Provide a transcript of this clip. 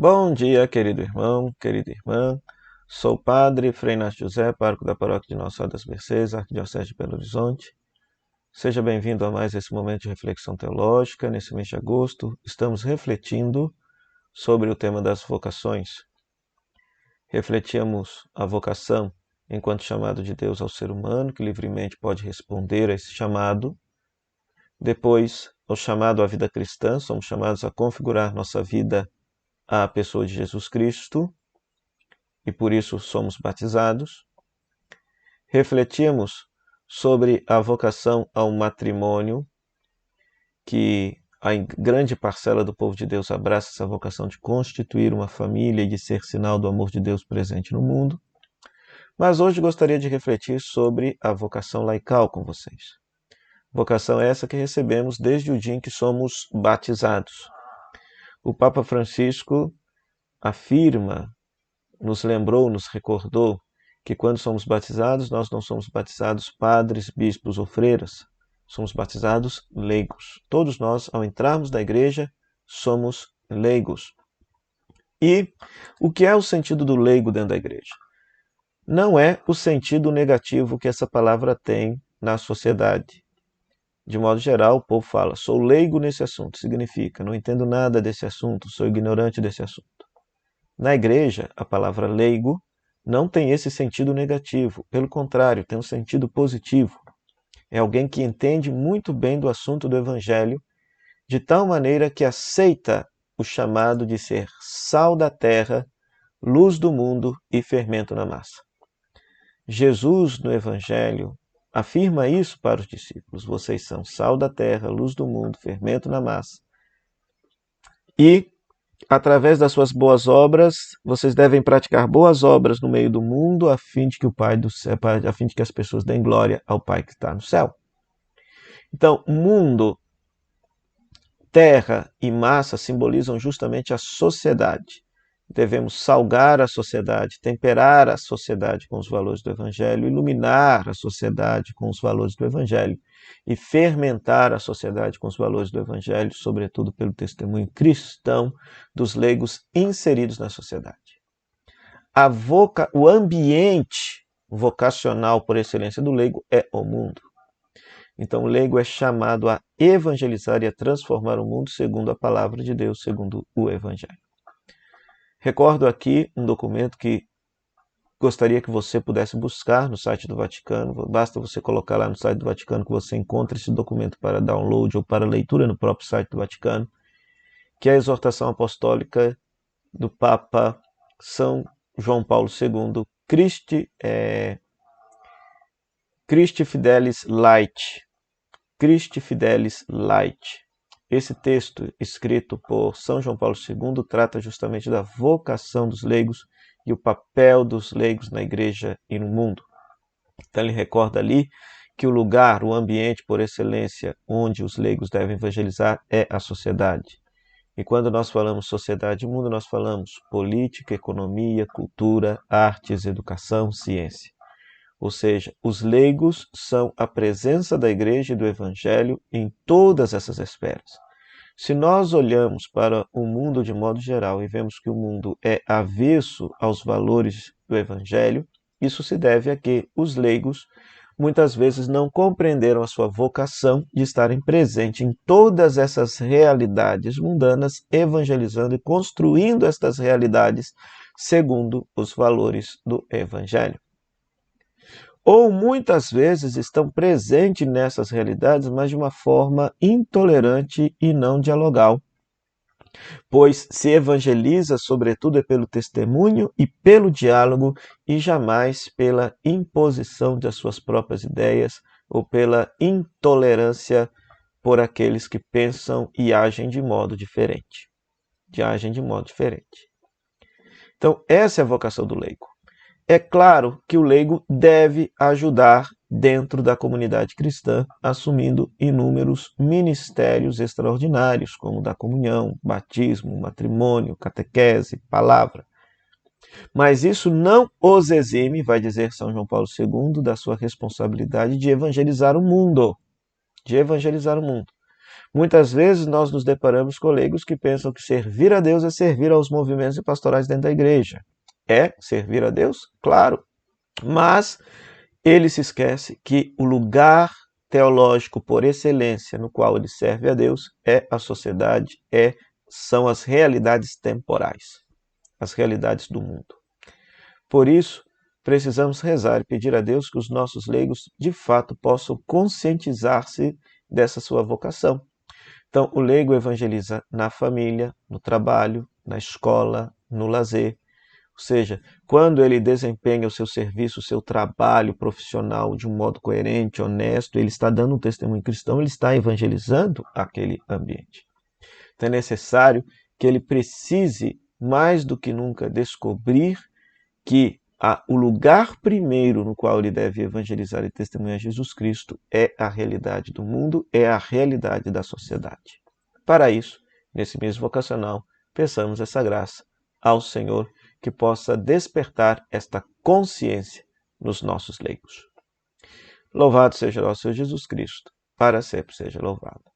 Bom dia, querido irmão, querida irmã. Sou o padre Frei Inácio José, pároco da paróquia de Nossa Senhora das Mercês, Arquidiocese de Belo Horizonte. Seja bem-vindo a mais esse momento de reflexão teológica. Nesse mês de agosto, estamos refletindo sobre o tema das vocações. Refletimos a vocação enquanto chamado de Deus ao ser humano, que livremente pode responder a esse chamado. Depois, o chamado à vida cristã, somos chamados a configurar nossa vida à pessoa de Jesus Cristo, e por isso somos batizados. Refletimos sobre a vocação ao matrimônio, que a grande parcela do povo de Deus abraça essa vocação de constituir uma família e de ser sinal do amor de Deus presente no mundo. Mas hoje gostaria de refletir sobre a vocação laical com vocês. Vocação essa que recebemos desde o dia em que somos batizados. O Papa Francisco afirma, nos lembrou, nos recordou que quando somos batizados, nós não somos batizados padres, bispos ou freiras, somos batizados leigos. Todos nós, ao entrarmos na igreja, somos leigos. E o que é o sentido do leigo dentro da igreja? Não é o sentido negativo que essa palavra tem na sociedade. De modo geral, o povo fala, sou leigo nesse assunto, significa, não entendo nada desse assunto, sou ignorante desse assunto. Na igreja, a palavra leigo não tem esse sentido negativo, pelo contrário, tem um sentido positivo. É alguém que entende muito bem do assunto do evangelho, de tal maneira que aceita o chamado de ser sal da terra, luz do mundo e fermento na massa. Jesus, no evangelho, afirma isso para os discípulos. Vocês são sal da terra, luz do mundo, fermento na massa. E através das suas boas obras, vocês devem praticar boas obras no meio do mundo, a fim de que o Pai do céu, a fim de que as pessoas deem glória ao Pai que está no céu. Então, mundo, terra e massa simbolizam justamente a sociedade. Devemos salgar a sociedade, temperar a sociedade com os valores do Evangelho, iluminar a sociedade com os valores do Evangelho e fermentar a sociedade com os valores do Evangelho, sobretudo pelo testemunho cristão dos leigos inseridos na sociedade. O ambiente vocacional por excelência do leigo é o mundo. Então o leigo é chamado a evangelizar e a transformar o mundo segundo a palavra de Deus, segundo o Evangelho. Recordo aqui um documento que gostaria que você pudesse buscar no site do Vaticano. Basta você colocar lá no site do Vaticano que você encontra esse documento para download ou para leitura no próprio site do Vaticano, que é a exortação apostólica do Papa São João Paulo II, Christi Fidelis Light. Christi Fidelis Light. Esse texto, escrito por São João Paulo II, trata justamente da vocação dos leigos e o papel dos leigos na igreja e no mundo. Então ele recorda ali que o lugar, o ambiente por excelência onde os leigos devem evangelizar é a sociedade. E quando nós falamos sociedade e mundo, nós falamos política, economia, cultura, artes, educação, ciência. Ou seja, os leigos são a presença da igreja e do evangelho em todas essas esferas. Se nós olhamos para o mundo de modo geral e vemos que o mundo é avesso aos valores do evangelho, isso se deve a que os leigos muitas vezes não compreenderam a sua vocação de estarem presentes em todas essas realidades mundanas, evangelizando e construindo estas realidades segundo os valores do evangelho. Ou muitas vezes estão presentes nessas realidades, mas de uma forma intolerante e não dialogal, pois se evangeliza sobretudo é pelo testemunho e pelo diálogo e jamais pela imposição das suas próprias ideias ou pela intolerância por aqueles que pensam e agem de modo diferente. Então, essa é a vocação do leigo. É claro que o leigo deve ajudar dentro da comunidade cristã, assumindo inúmeros ministérios extraordinários, como da comunhão, batismo, matrimônio, catequese, palavra. Mas isso não os exime, vai dizer São João Paulo II, da sua responsabilidade de evangelizar o mundo. Muitas vezes nós nos deparamos com leigos que pensam que servir a Deus é servir aos movimentos e pastorais dentro da igreja. É servir a Deus? Claro. Mas ele se esquece que o lugar teológico por excelência no qual ele serve a Deus é a sociedade, são as realidades temporais, as realidades do mundo. Por isso, precisamos rezar e pedir a Deus que os nossos leigos de fato possam conscientizar-se dessa sua vocação. Então, o leigo evangeliza na família, no trabalho, na escola, no lazer. Ou seja, quando ele desempenha o seu serviço, o seu trabalho profissional de um modo coerente, honesto, ele está dando um testemunho cristão, ele está evangelizando aquele ambiente. Então é necessário que ele precise, mais do que nunca, descobrir que o lugar primeiro no qual ele deve evangelizar e testemunhar Jesus Cristo é a realidade do mundo, é a realidade da sociedade. Para isso, nesse mês vocacional, peçamos essa graça ao Senhor que possa despertar esta consciência nos nossos leigos. Louvado seja nosso Senhor Jesus Cristo, para sempre seja louvado.